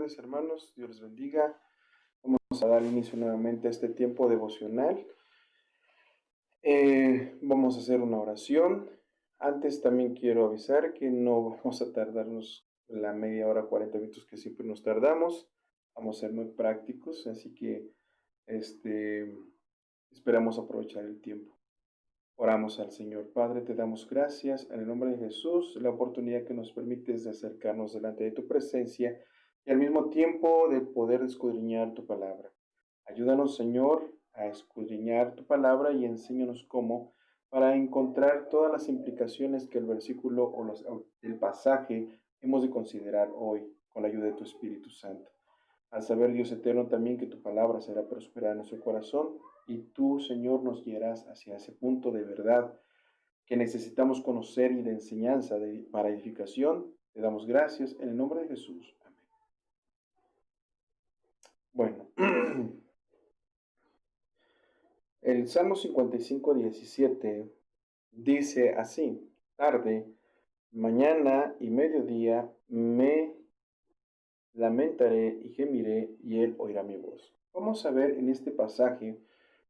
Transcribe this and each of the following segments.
tardes, hermanos. Dios les bendiga. Vamos a dar inicio nuevamente a este tiempo devocional. Vamos a hacer una oración. Antes también quiero avisar que no vamos a tardarnos la media hora, 40 minutos que siempre nos tardamos. Vamos a ser muy prácticos, así que esperamos aprovechar el tiempo. Oramos al Señor. Padre, te damos gracias en el nombre de Jesús, la oportunidad que nos permites de acercarnos delante de tu presencia y al mismo tiempo de poder escudriñar tu palabra. Ayúdanos, Señor, a escudriñar tu palabra y enséñanos cómo para encontrar todas las implicaciones que el versículo o el pasaje hemos de considerar hoy con la ayuda de tu Espíritu Santo. Al saber, Dios eterno, también que tu palabra será prosperada en nuestro corazón y tú, Señor, nos guiarás hacia ese punto de verdad que necesitamos conocer y de enseñanza para edificación. Te damos gracias en el nombre de Jesús. Amén. Bueno, el Salmo 55:17 dice así: tarde, mañana y mediodía me lamentaré y gemiré, y él oirá mi voz. Vamos a ver en este pasaje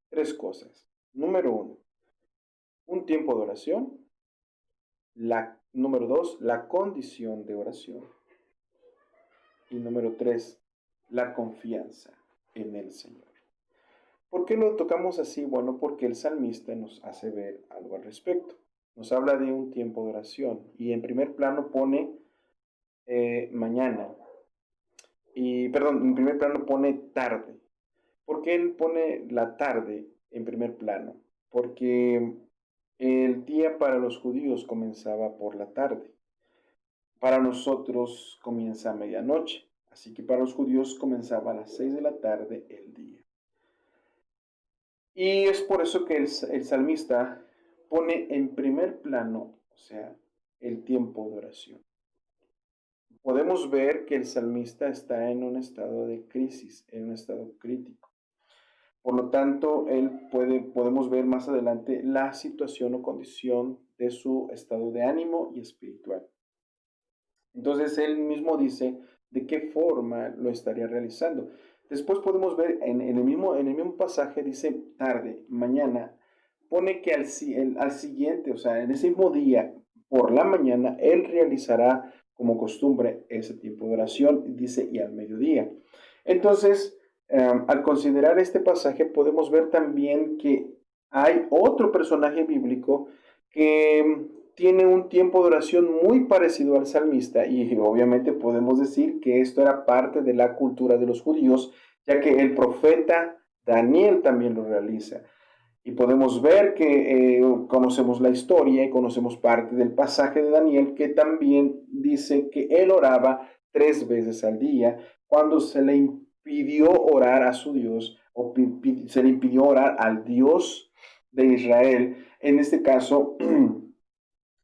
tres cosas. Número uno, un tiempo de oración. Número dos, la condición de oración. Y número tres, la confianza en el Señor. ¿Por qué lo tocamos así? Bueno, porque el salmista nos hace ver algo al respecto. Nos habla de un tiempo de oración y en primer plano pone mañana. En primer plano pone tarde. ¿Por qué él pone la tarde en primer plano? Porque el día para los judíos comenzaba por la tarde. Para nosotros comienza a medianoche. Así que para los judíos comenzaba a las 6 de la tarde el día. Y es por eso que el salmista pone en primer plano, o sea, el tiempo de oración. Podemos ver que el salmista está en un estado de crisis, en un estado crítico. Por lo tanto, podemos ver más adelante la situación o condición de su estado de ánimo y espiritual. Entonces, él mismo dice de qué forma lo estaría realizando. Después podemos ver en el mismo pasaje, dice tarde, mañana, pone que al siguiente, o sea, en ese mismo día, por la mañana, él realizará como costumbre ese tipo de oración, dice, y al mediodía. Entonces, al considerar este pasaje, podemos ver también que hay otro personaje bíblico que tiene un tiempo de oración muy parecido al salmista y obviamente podemos decir que esto era parte de la cultura de los judíos, ya que el profeta Daniel también lo realiza. Y podemos ver que conocemos la historia y conocemos parte del pasaje de Daniel que también dice que él oraba 3 veces al día cuando se le impidió orar a su Dios o se le impidió orar al Dios de Israel. En este caso,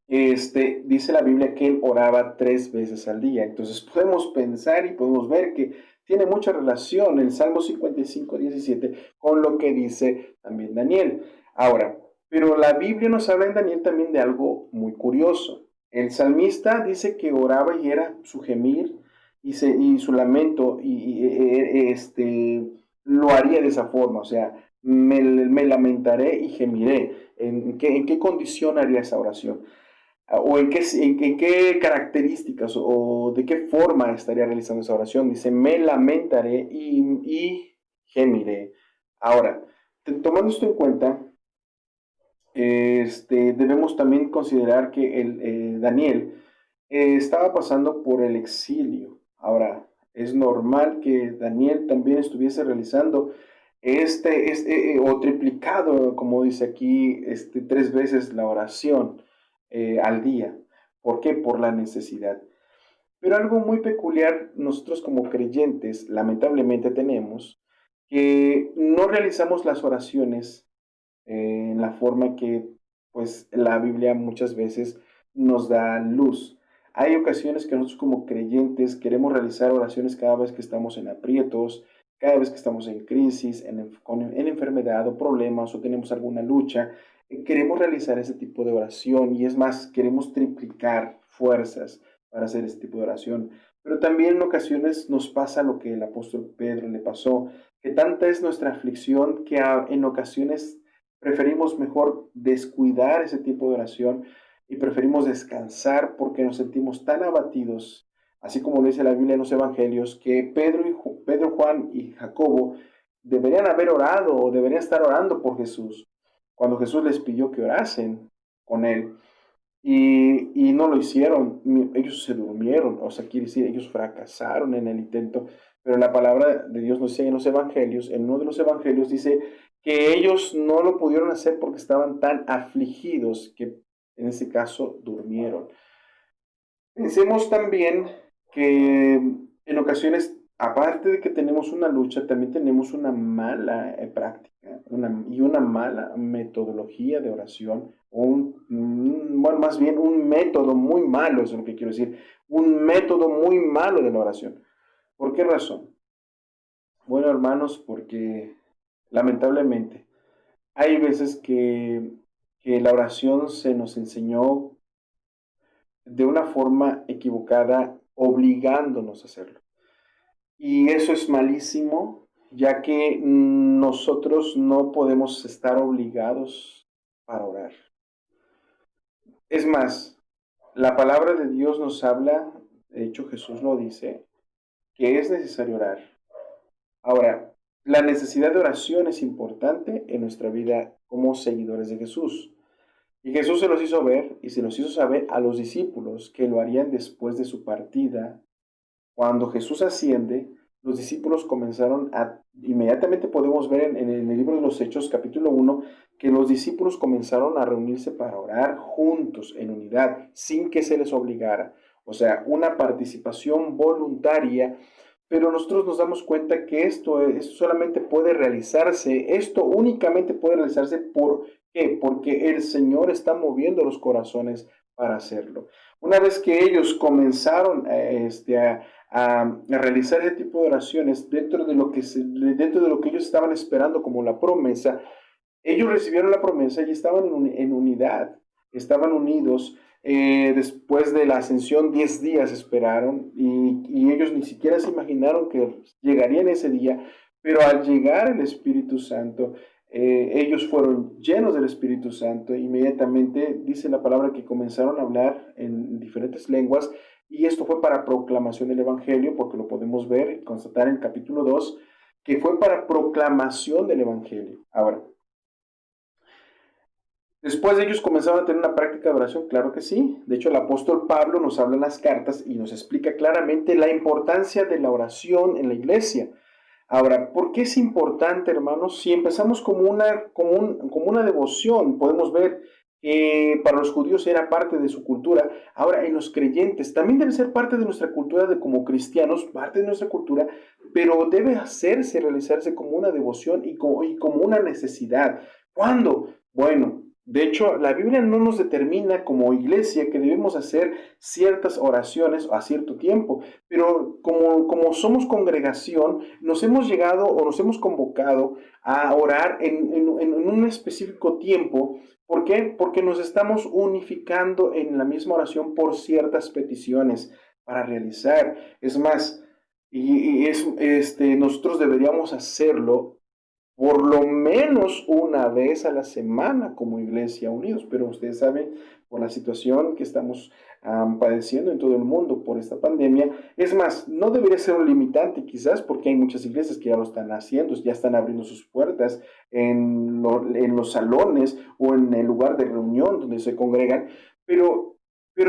dice la Biblia que él oraba 3 veces al día. Entonces podemos pensar y podemos ver que tiene mucha relación el Salmo 55:17 con lo que dice también Daniel. Ahora, pero la Biblia nos habla en Daniel también de algo muy curioso. El salmista dice que oraba y era su gemir y su lamento lo haría de esa forma, o sea, me lamentaré y gemiré. ¿En qué condición haría esa oración? ¿O en qué características o de qué forma estaría realizando esa oración? Dice, me lamentaré y gemiré. Ahora, tomando esto en cuenta, debemos también considerar que Daniel estaba pasando por el exilio. Ahora, es normal que Daniel también estuviese realizando o triplicado, como dice aquí, 3 veces la oración al día. ¿Por qué? Por la necesidad. Pero algo muy peculiar nosotros como creyentes lamentablemente tenemos, que no realizamos las oraciones en la forma que pues la Biblia muchas veces nos da luz. Hay ocasiones que nosotros como creyentes queremos realizar oraciones cada vez que estamos en aprietos, cada vez que estamos en crisis, en enfermedad o problemas o tenemos alguna lucha. Queremos realizar ese tipo de oración y es más, queremos triplicar fuerzas para hacer ese tipo de oración. pero también en ocasiones nos pasa lo que el apóstol Pedro le pasó, que tanta es nuestra aflicción que en ocasiones preferimos mejor descuidar ese tipo de oración y preferimos descansar porque nos sentimos tan abatidos, así como lo dice la Biblia en los Evangelios, que Pedro, Juan y Jacobo deberían haber orado o deberían estar orando por Jesús, cuando Jesús les pidió que orasen con él. Y no lo hicieron, ellos se durmieron, o sea, quiere decir, ellos fracasaron en el intento, pero la palabra de Dios nos dice en los evangelios, en uno de los evangelios dice que ellos no lo pudieron hacer porque estaban tan afligidos que en ese caso durmieron. Pensemos también que en ocasiones, aparte de que tenemos una lucha, también tenemos una mala práctica y una mala metodología de oración, bueno, más bien un método muy malo, es lo que quiero decir, un método muy malo de la oración. ¿Por qué razón? Bueno, hermanos, porque lamentablemente hay veces que la oración se nos enseñó de una forma equivocada, obligándonos a hacerlo. Y eso es malísimo, ya que nosotros no podemos estar obligados para orar. Es más, la palabra de Dios nos habla, de hecho Jesús lo dice, que es necesario orar. Ahora, la necesidad de oración es importante en nuestra vida como seguidores de Jesús. Y Jesús se los hizo ver y se los hizo saber a los discípulos que lo harían después de su partida. Cuando Jesús asciende, los discípulos comenzaron inmediatamente podemos ver en el libro de los Hechos, capítulo 1, que los discípulos comenzaron a reunirse para orar juntos, en unidad, sin que se les obligara. O sea, una participación voluntaria, pero nosotros nos damos cuenta que esto solamente puede realizarse, esto únicamente puede realizarse ¿por qué? Porque el Señor está moviendo los corazones para hacerlo. Una vez que ellos comenzaron a realizar ese tipo de oraciones dentro de lo que ellos estaban esperando como la promesa, ellos recibieron la promesa y estaban en unidad, estaban unidos. Después de la ascensión, 10 días esperaron y ellos ni siquiera se imaginaron que llegarían ese día, pero al llegar el Espíritu Santo, ellos fueron llenos del Espíritu Santo. Inmediatamente dice la palabra que comenzaron a hablar en diferentes lenguas y esto fue para proclamación del Evangelio, porque lo podemos ver y constatar en el capítulo 2 que fue para proclamación del Evangelio. Ahora, después de ellos comenzaron a tener una práctica de oración, claro que sí. De hecho, el apóstol Pablo nos habla en las cartas y nos explica claramente la importancia de la oración en la iglesia. Ahora, ¿por qué es importante, hermanos? Si empezamos como una devoción, podemos ver que para los judíos era parte de su cultura. Ahora, en los creyentes también debe ser parte de nuestra cultura como cristianos, parte de nuestra cultura, pero debe realizarse como una devoción y como una necesidad. ¿Cuándo? Bueno, de hecho, la Biblia no nos determina como iglesia que debemos hacer ciertas oraciones a cierto tiempo, pero como somos congregación, nos hemos llegado o nos hemos convocado a orar en un específico tiempo. ¿Por qué? Porque nos estamos unificando en la misma oración por ciertas peticiones para realizar. Es más, nosotros deberíamos hacerlo por lo menos una vez a la semana como iglesia unidos, pero ustedes saben, por la situación que estamos padeciendo en todo el mundo por esta pandemia, es más, no debería ser un limitante quizás porque hay muchas iglesias que ya lo están haciendo, ya están abriendo sus puertas en los salones o en el lugar de reunión donde se congregan, pero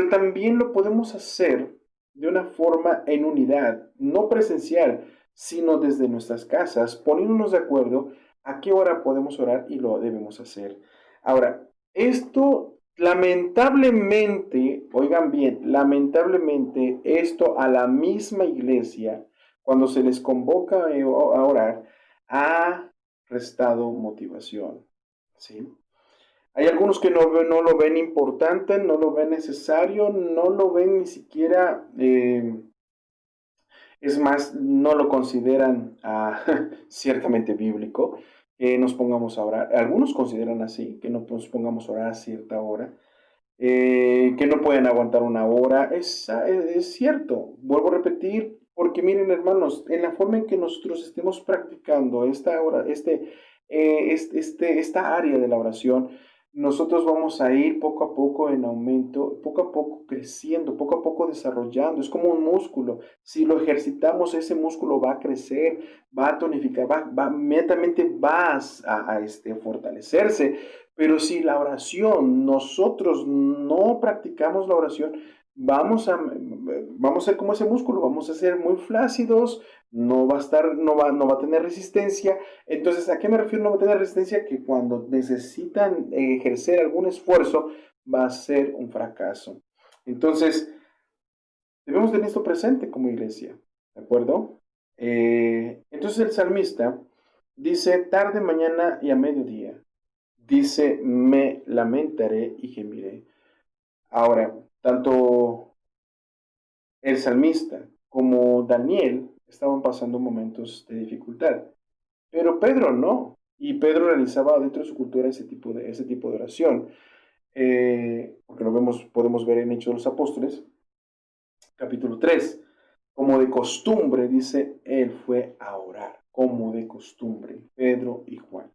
también lo podemos hacer de una forma en unidad, no presencial, sino desde nuestras casas, poniéndonos de acuerdo a qué hora podemos orar y lo debemos hacer. Ahora, esto lamentablemente, oigan bien, lamentablemente esto a la misma iglesia, cuando se les convoca a orar, ha restado motivación. ¿Sí? Hay algunos que no lo ven importante, no lo ven necesario, no lo ven ni siquiera es más, no lo consideran ciertamente bíblico que nos pongamos a orar. Algunos consideran así, que no nos pongamos a orar a cierta hora. que no pueden aguantar una hora. Es cierto, vuelvo a repetir, porque miren hermanos, en la forma en que nosotros estemos practicando esta área de la oración, nosotros vamos a ir poco a poco en aumento, poco a poco creciendo, poco a poco desarrollando. Es como un músculo. Si lo ejercitamos, ese músculo va a crecer, va a tonificar, inmediatamente va fortalecerse. Pero si la oración, nosotros no practicamos la oración, vamos a ser como ese músculo, vamos a ser muy flácidos, no va a tener resistencia. Entonces, ¿a qué me refiero no va a tener resistencia? Que cuando necesitan ejercer algún esfuerzo, va a ser un fracaso. Entonces, debemos tener esto presente como iglesia, ¿de acuerdo? Entonces el salmista dice, tarde, mañana y a mediodía. Dice, me lamentaré y gemiré. Ahora, tanto el salmista como Daniel estaban pasando momentos de dificultad, pero Pedro no. Y Pedro realizaba dentro de su cultura ese tipo de oración. Porque podemos ver en Hechos de los Apóstoles, capítulo 3 como de costumbre, dice, él fue a orar, como de costumbre, Pedro y Juan.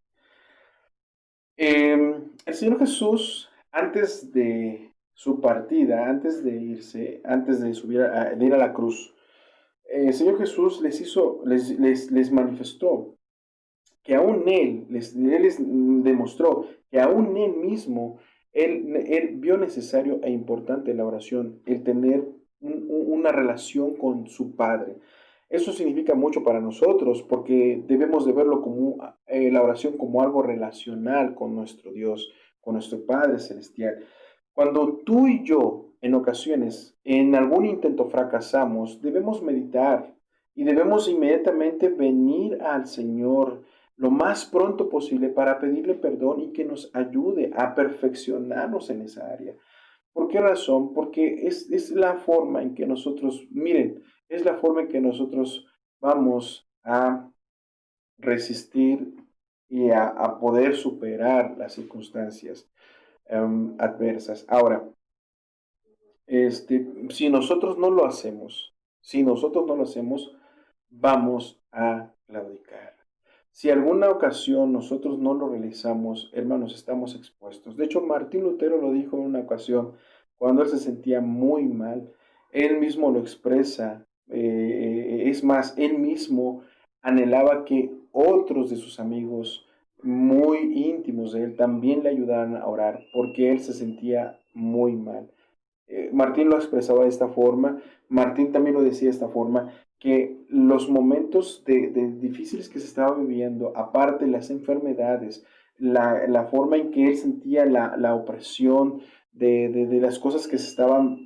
El Señor Jesús, antes de su partida, antes de irse, antes de de ir a la cruz, el Señor Jesús les manifestó que aún Él les demostró que aún Él mismo, Él vio necesario e importante la oración, el tener una relación con su Padre. Eso significa mucho para nosotros porque debemos de verlo como la oración como algo relacional con nuestro Dios, con nuestro Padre Celestial. Cuando tú y yo, en ocasiones, en algún intento fracasamos, debemos meditar y debemos inmediatamente venir al Señor lo más pronto posible para pedirle perdón y que nos ayude a perfeccionarnos en esa área. ¿Por qué razón? Porque es la forma en que nosotros, miren, es la forma en que nosotros vamos a resistir y a poder superar las circunstancias adversas. Ahora, si nosotros no lo hacemos, si nosotros no lo hacemos, vamos a claudicar. Si alguna ocasión nosotros no lo realizamos, hermanos, estamos expuestos. De hecho, Martín Lutero lo dijo en una ocasión, cuando él se sentía muy mal, él mismo lo expresa, es más, él mismo anhelaba que otros de sus amigos muy íntimos de él también le ayudaran a orar, porque él se sentía muy mal. Martín lo expresaba de esta forma, Martín también lo decía de esta forma, que los momentos de difíciles que se estaba viviendo, aparte las enfermedades, la forma en que él sentía la opresión de las cosas que se estaban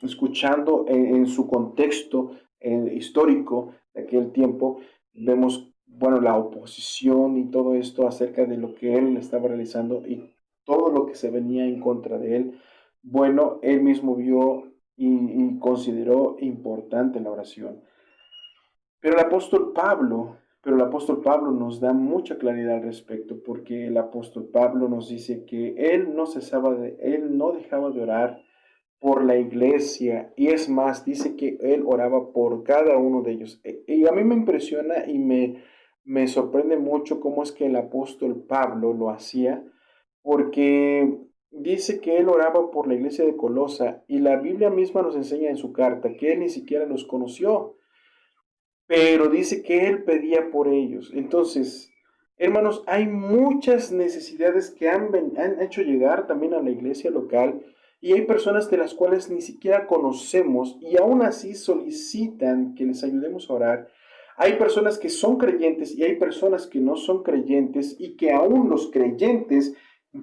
escuchando en su contexto histórico de aquel tiempo, vemos, bueno, la oposición y todo esto acerca de lo que él estaba realizando y todo lo que se venía en contra de él. Bueno, él mismo vio y consideró importante la oración. Pero el apóstol Pablo, pero el apóstol Pablo nos da mucha claridad al respecto, porque el apóstol Pablo nos dice que él no dejaba de orar por la iglesia, y es más, dice que él oraba por cada uno de ellos. Y a mí me impresiona y me sorprende mucho cómo es que el apóstol Pablo lo hacía, porque dice que él oraba por la iglesia de Colosa, y la Biblia misma nos enseña en su carta que él ni siquiera los conoció, pero dice que él pedía por ellos. Entonces, hermanos, hay muchas necesidades que han hecho llegar también a la iglesia local, y hay personas de las cuales ni siquiera conocemos y aún así solicitan que les ayudemos a orar. Hay personas que son creyentes y hay personas que no son creyentes, y que aún los creyentes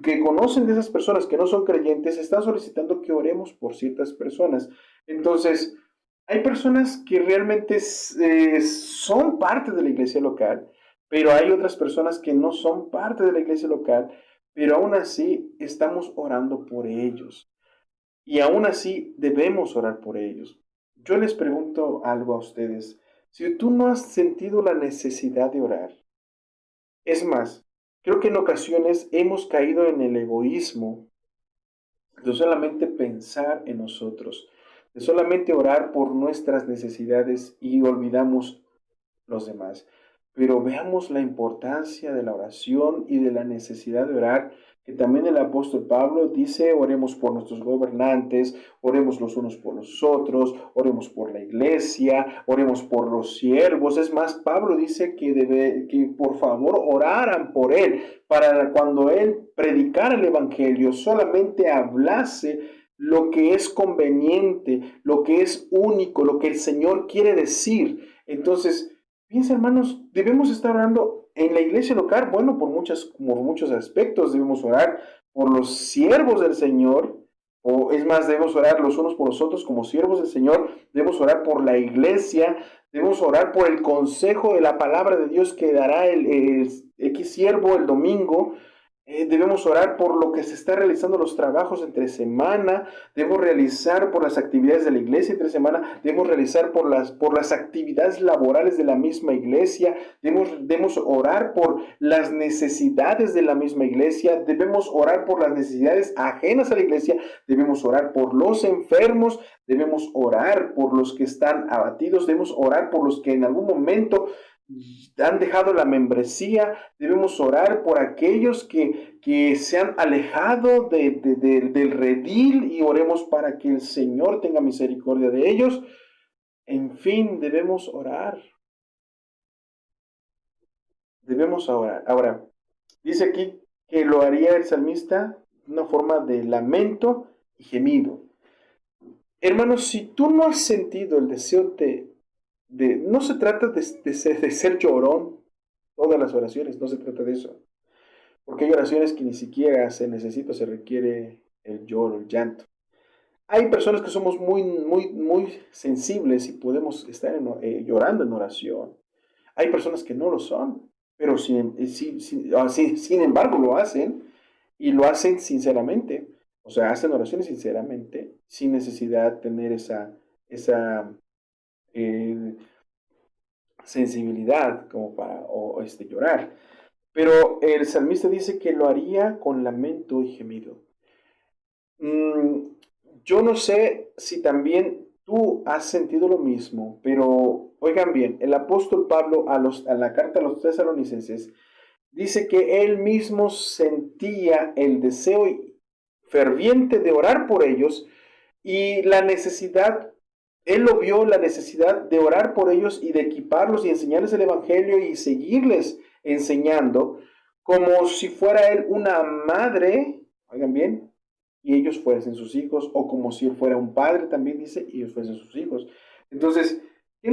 que conocen de esas personas que no son creyentes están solicitando que oremos por ciertas personas. Entonces, hay personas que realmente son parte de la iglesia local, pero hay otras personas que no son parte de la iglesia local, pero aún así estamos orando por ellos. Y aún así debemos orar por ellos. Yo les pregunto algo a ustedes. Si tú no has sentido la necesidad de orar, es más, creo que en ocasiones hemos caído en el egoísmo de solamente pensar en nosotros, de solamente orar por nuestras necesidades y olvidamos los demás. Pero veamos la importancia de la oración y de la necesidad de orar, que también el apóstol Pablo dice, oremos por nuestros gobernantes, oremos los unos por los otros, oremos por la iglesia, oremos por los siervos. Es más, Pablo dice que por favor oraran por él, para cuando él predicara el evangelio, solamente hablase lo que es conveniente, lo que es único, lo que el Señor quiere decir. Entonces, fíjense, hermanos, debemos estar orando en la iglesia local, bueno, por muchos aspectos. Debemos orar por los siervos del Señor, o es más, debemos orar los unos por los otros como siervos del Señor, debemos orar por la iglesia, debemos orar por el consejo de la palabra de Dios que dará el X siervo el domingo. Debemos orar por lo que se está realizando los trabajos entre semana, debemos realizar por las actividades de la iglesia entre semana, debemos realizar por las actividades laborales de la misma iglesia, debemos orar por las necesidades de la misma iglesia, debemos orar por las necesidades ajenas a la iglesia, debemos orar por los enfermos, debemos orar por los que están abatidos, debemos orar por los que en algún momento han dejado la membresía, debemos orar por aquellos que se han alejado del redil y oremos para que el Señor tenga misericordia de ellos. En fin, debemos orar. Ahora, dice aquí que lo haría el salmista de una forma de lamento y gemido. Hermanos, si tú no has sentido el deseo no se trata de ser llorón, todas las oraciones, no se trata de eso. Porque hay oraciones que ni siquiera se requiere el lloro, el llanto. Hay personas que somos muy sensibles y podemos estar llorando en oración. Hay personas que no lo son, pero sin embargo lo hacen y lo hacen sinceramente. O sea, hacen oraciones sinceramente, sin necesidad de tener esa eh, sensibilidad como para llorar. Pero el salmista dice que lo haría con lamento y gemido. Mm, yo no sé si también tú has sentido lo mismo, pero oigan bien, el apóstol Pablo a la carta a los tesalonicenses dice que él mismo sentía el deseo ferviente de orar por ellos y la necesidad, él lo vio, la necesidad de orar por ellos y de equiparlos y enseñarles el Evangelio y seguirles enseñando como si fuera él una madre, oigan bien, y ellos fuesen sus hijos, o como si él fuera un padre, también dice, y ellos fuesen sus hijos. Entonces, qué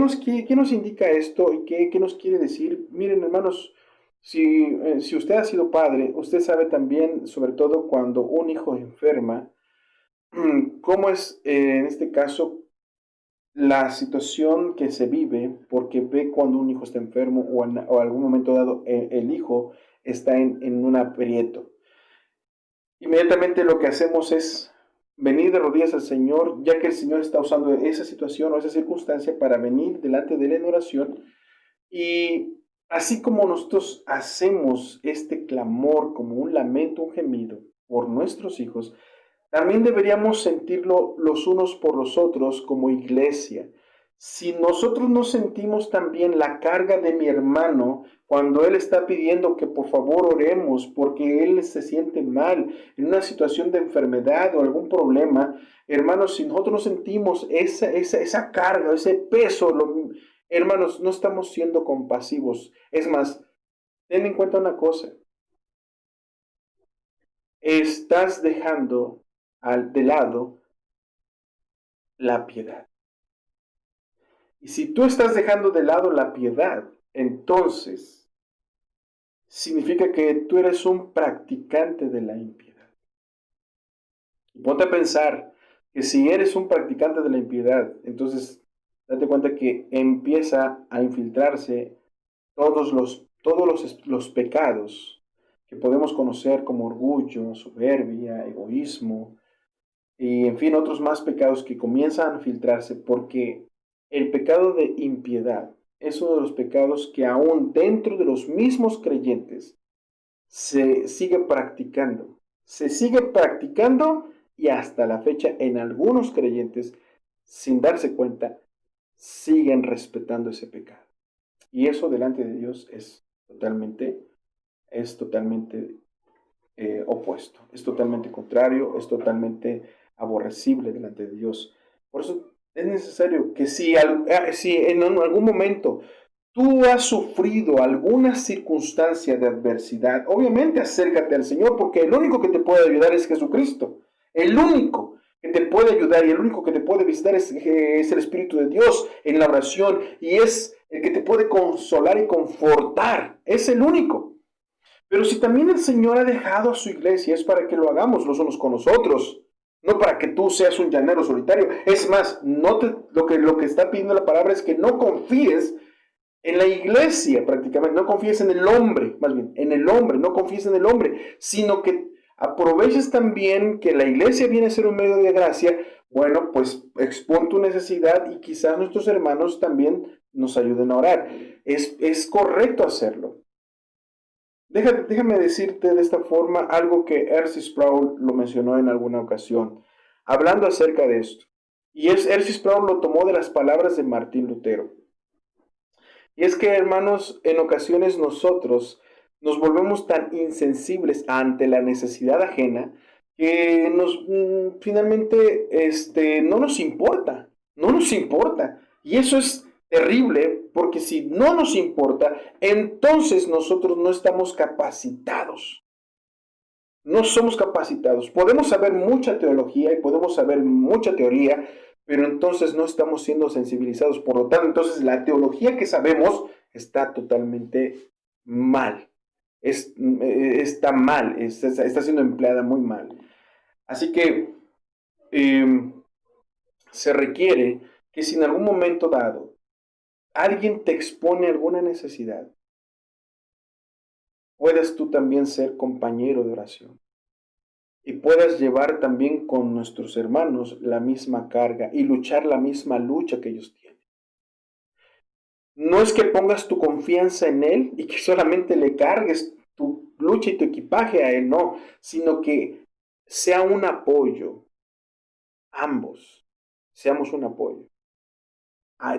nos indica esto y qué nos quiere decir? Miren, hermanos, si usted ha sido padre, usted sabe también, sobre todo cuando un hijo enferma, cómo es en este caso la situación que se vive, porque ve cuando un hijo está enfermo o algún momento dado el hijo está en un aprieto. Inmediatamente lo que hacemos es venir de rodillas al Señor, ya que el Señor está usando esa situación o esa circunstancia para venir delante de él en oración. Y así como nosotros hacemos este clamor como un lamento, un gemido por nuestros hijos, también deberíamos sentirlo los unos por los otros como iglesia. Si nosotros no sentimos también la carga de mi hermano cuando él está pidiendo que por favor oremos porque él se siente mal en una situación de enfermedad o algún problema, hermanos, si nosotros no sentimos esa carga, ese peso, hermanos, no estamos siendo compasivos. Es más, ten en cuenta una cosa, estás dejando de lado la piedad. Y si tú estás dejando de lado la piedad, entonces significa que tú eres un practicante de la impiedad. Y ponte a pensar que si eres un practicante de la impiedad, entonces date cuenta que empieza a infiltrarse todos los pecados que podemos conocer como orgullo, soberbia, egoísmo, y en fin, otros más pecados que comienzan a filtrarse porque el pecado de impiedad es uno de los pecados que aún dentro de los mismos creyentes se sigue practicando y hasta la fecha en algunos creyentes, sin darse cuenta, siguen respetando ese pecado. Y eso delante de Dios es totalmente opuesto, es totalmente contrario, es totalmente aborrecible delante de Dios. Por eso es necesario que si en algún momento tú has sufrido alguna circunstancia de adversidad, obviamente acércate al Señor, porque el único que te puede ayudar es Jesucristo. El único que te puede ayudar y el único que te puede visitar es el Espíritu de Dios en la oración, y es el que te puede consolar y confortar. Es el único. Pero si también el Señor ha dejado a su iglesia, es para que lo hagamos los unos con los otros, no para que tú seas un llanero solitario. Es más, lo que está pidiendo la palabra es que no confíes en la iglesia prácticamente, no confíes en el hombre, más bien, en el hombre, no confíes en el hombre, sino que aproveches también que la iglesia viene a ser un medio de gracia. Bueno, pues expon tu necesidad y quizás nuestros hermanos también nos ayuden a orar. Es correcto hacerlo. Déjame decirte de esta forma algo que R.C. Sproul lo mencionó en alguna ocasión, hablando acerca de esto. Y R.C. Sproul lo tomó de las palabras de Martín Lutero. Y es que, hermanos, en ocasiones nosotros nos volvemos tan insensibles ante la necesidad ajena que finalmente no nos importa, no nos importa. Y eso es terrible, porque si no nos importa, entonces nosotros no estamos capacitados. No somos capacitados. Podemos saber mucha teología y podemos saber mucha teoría, pero entonces no estamos siendo sensibilizados. Por lo tanto, entonces la teología que sabemos está totalmente mal. Está mal, está siendo empleada muy mal. Así que se requiere que si en algún momento dado alguien te expone alguna necesidad, puedas tú también ser compañero de oración. Y puedas llevar también con nuestros hermanos la misma carga y luchar la misma lucha que ellos tienen. No es que pongas tu confianza en Él y que solamente le cargues tu lucha y tu equipaje a Él, no, sino que sea un apoyo. Ambos seamos un apoyo.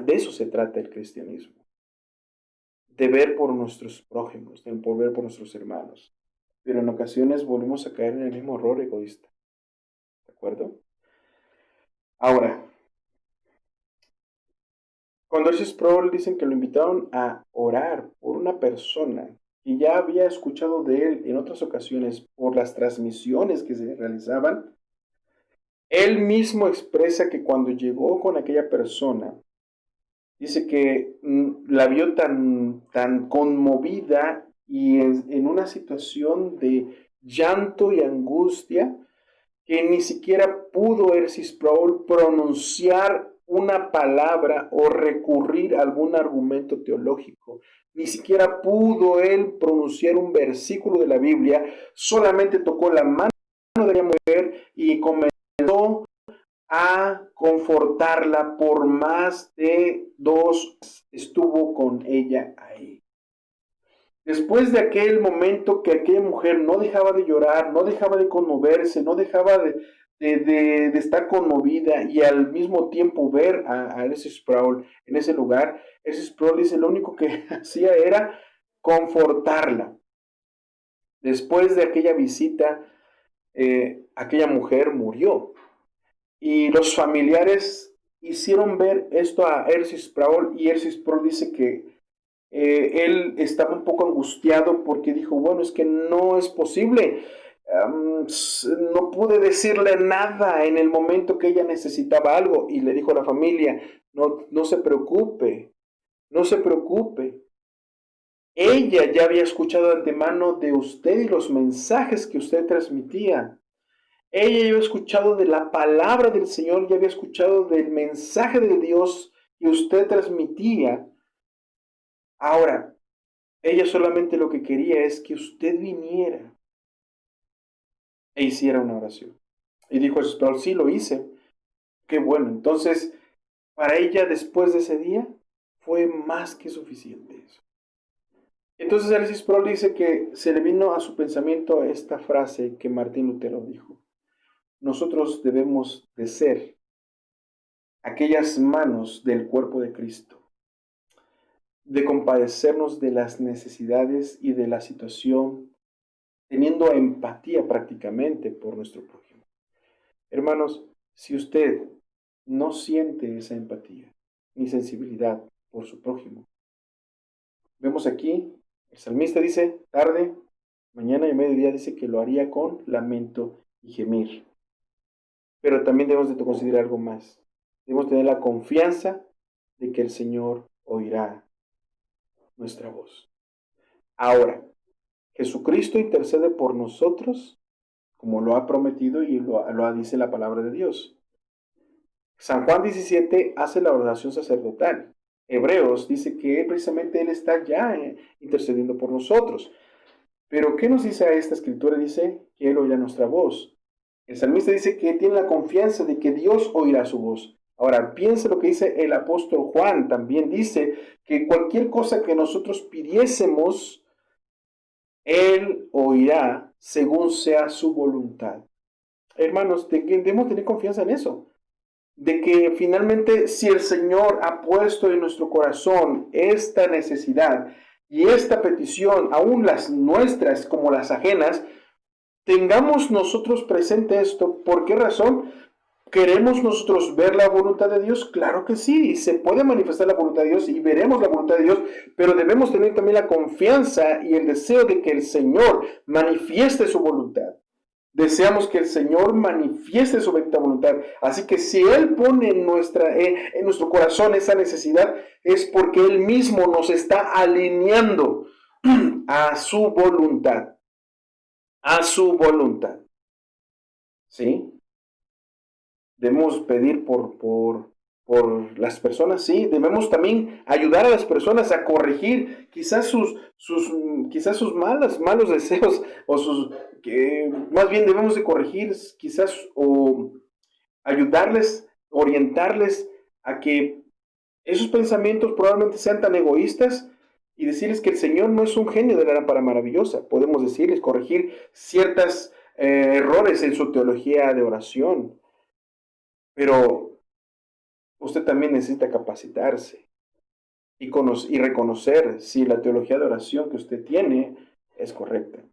De eso se trata el cristianismo. De ver por nuestros prójimos, de ver por nuestros hermanos. Pero en ocasiones volvemos a caer en el mismo error egoísta. ¿De acuerdo? Ahora, cuando R.C. Sproul dicen que lo invitaron a orar por una persona que ya había escuchado de él en otras ocasiones por las transmisiones que se realizaban, él mismo expresa que cuando llegó con aquella persona, dice que la vio tan conmovida y en una situación de llanto y angustia, que ni siquiera pudo R.C. Sproul pronunciar una palabra o recurrir a algún argumento teológico. Ni siquiera pudo él pronunciar un versículo de la Biblia, solamente tocó la mano de la mujer y comenzó a confortarla por más de 2 horas. Estuvo con ella ahí. Después de aquel momento que aquella mujer no dejaba de llorar, no dejaba de conmoverse, no dejaba de estar conmovida y al mismo tiempo ver a R.C. Sproul en ese lugar, R.C. Sproul dice, lo único que hacía era confortarla. Después de aquella visita, aquella mujer murió y los familiares hicieron ver esto a R.C. Sproul y R.C. Sproul dice que él estaba un poco angustiado porque dijo, bueno, es que no es posible. No pude decirle nada en el momento que ella necesitaba algo. Y le dijo a la familia, no se preocupe, no se preocupe. Ella ya había escuchado de antemano de usted y los mensajes que usted transmitía. Ella ya había escuchado de la palabra del Señor, ya había escuchado del mensaje de Dios que usted transmitía. Ahora, ella solamente lo que quería es que usted viniera e hiciera una oración. Y dijo Sproul, sí, lo hice. Qué bueno. Entonces, para ella después de ese día, fue más que suficiente eso. Entonces, R.C. Sproul dice que se le vino a su pensamiento esta frase que Martín Lutero dijo. nosotros debemos de ser aquellas manos del cuerpo de Cristo, de compadecernos de las necesidades y de la situación, teniendo empatía prácticamente por nuestro prójimo. Hermanos, si usted no siente esa empatía ni sensibilidad por su prójimo, vemos aquí, el salmista dice, tarde, mañana y mediodía dice que lo haría con lamento y gemir. Pero también debemos de considerar algo más. Debemos tener la confianza de que el Señor oirá nuestra voz. Ahora, Jesucristo intercede por nosotros, como lo ha prometido y lo dice la palabra de Dios. San Juan 17 hace la oración sacerdotal. Hebreos dice que precisamente Él está ya intercediendo por nosotros. Pero ¿qué nos dice a esta escritura? Dice que Él oirá nuestra voz. El salmista dice que tiene la confianza de que Dios oirá su voz. Ahora, piensa lo que dice el apóstol Juan. También dice que cualquier cosa que nosotros pidiésemos, Él oirá según sea su voluntad. Hermanos, debemos tener confianza en eso. De que finalmente si el Señor ha puesto en nuestro corazón esta necesidad y esta petición, aún las nuestras como las ajenas, tengamos nosotros presente esto. ¿Por qué razón? ¿Queremos nosotros ver la voluntad de Dios? Claro que sí, se puede manifestar la voluntad de Dios y veremos la voluntad de Dios, pero debemos tener también la confianza y el deseo de que el Señor manifieste su voluntad. Deseamos que el Señor manifieste su bendita voluntad. Así que si Él pone en nuestro corazón esa necesidad, es porque Él mismo nos está alineando a su voluntad. A su voluntad. ¿Sí? Debemos pedir por las personas, sí. Debemos también ayudar a las personas a corregir quizás sus malos deseos o más bien debemos de corregir quizás o ayudarles, orientarles a que esos pensamientos probablemente sean tan egoístas y decirles que el Señor no es un genio de la lámpara maravillosa. Podemos decirles, corregir ciertos errores en su teología de oración. Pero usted también necesita capacitarse y reconocer si la teología de oración que usted tiene es correcta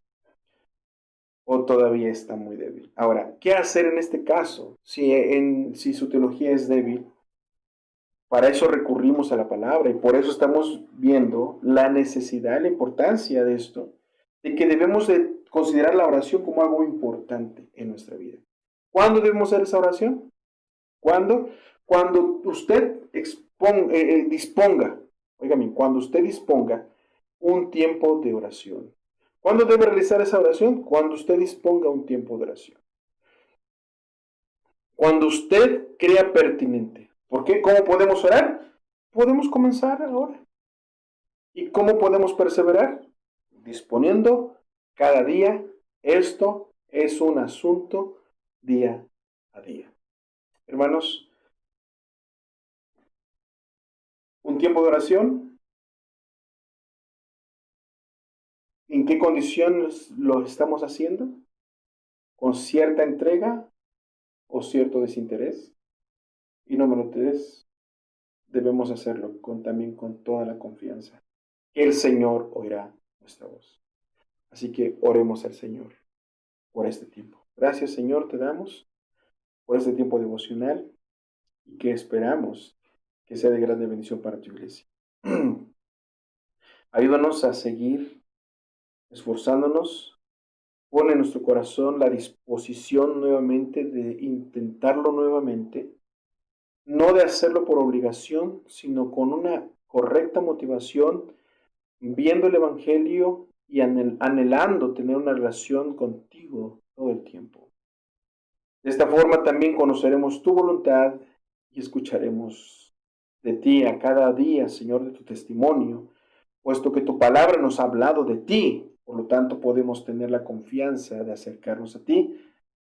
o todavía está muy débil. Ahora, ¿qué hacer en este caso? Si su teología es débil, para eso recurrimos a la palabra y por eso estamos viendo la necesidad, la importancia de esto, de que debemos de considerar la oración como algo importante en nuestra vida. ¿Cuándo debemos hacer esa oración? ¿Cuándo? Cuando usted disponga, oígame, cuando usted disponga un tiempo de oración. ¿Cuándo debe realizar esa oración? Cuando usted disponga un tiempo de oración. Cuando usted crea pertinente. ¿Por qué? ¿Cómo podemos orar? Podemos comenzar ahora. ¿Y cómo podemos perseverar? Disponiendo cada día. Esto es un asunto día a día. Hermanos, un tiempo de oración. ¿En qué condiciones lo estamos haciendo? ¿Con cierta entrega o cierto desinterés? Y número 3, debemos hacerlo también con toda la confianza. El Señor oirá nuestra voz. Así que oremos al Señor por este tiempo. Gracias, Señor, te damos por este tiempo devocional y que esperamos que sea de grande bendición para tu iglesia. Ayúdanos a seguir esforzándonos. Pone en nuestro corazón la disposición nuevamente de intentarlo nuevamente, no de hacerlo por obligación, sino con una correcta motivación, viendo el Evangelio y anhelando tener una relación contigo todo el tiempo. De esta forma también conoceremos tu voluntad y escucharemos de ti a cada día, Señor, de tu testimonio, puesto que tu palabra nos ha hablado de ti. Por lo tanto, podemos tener la confianza de acercarnos a ti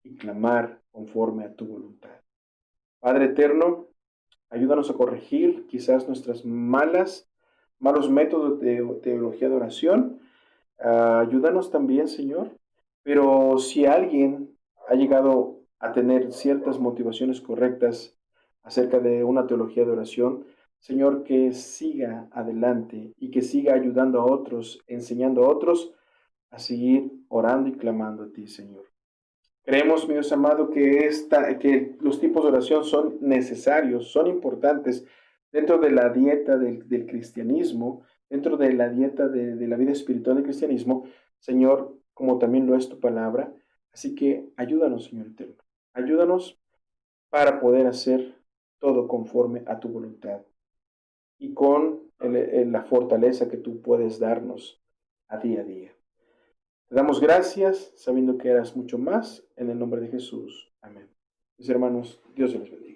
y clamar conforme a tu voluntad. Padre eterno, ayúdanos a corregir quizás nuestras malos métodos de teología de oración. Ayúdanos también, Señor. Pero si alguien ha llegado a tener ciertas motivaciones correctas acerca de una teología de oración, Señor, que siga adelante y que siga ayudando a otros, enseñando a otros a seguir orando y clamando a ti, Señor. Creemos, mi Dios amado, que los tipos de oración son necesarios, son importantes dentro de la dieta del cristianismo, dentro de la dieta de la vida espiritual del cristianismo, Señor, como también lo es tu palabra. Así que ayúdanos, Señor eterno. Ayúdanos para poder hacer todo conforme a tu voluntad y con la fortaleza que tú puedes darnos a día a día. Te damos gracias, sabiendo que eras mucho más, en el nombre de Jesús. Amén. Mis hermanos, Dios les bendiga.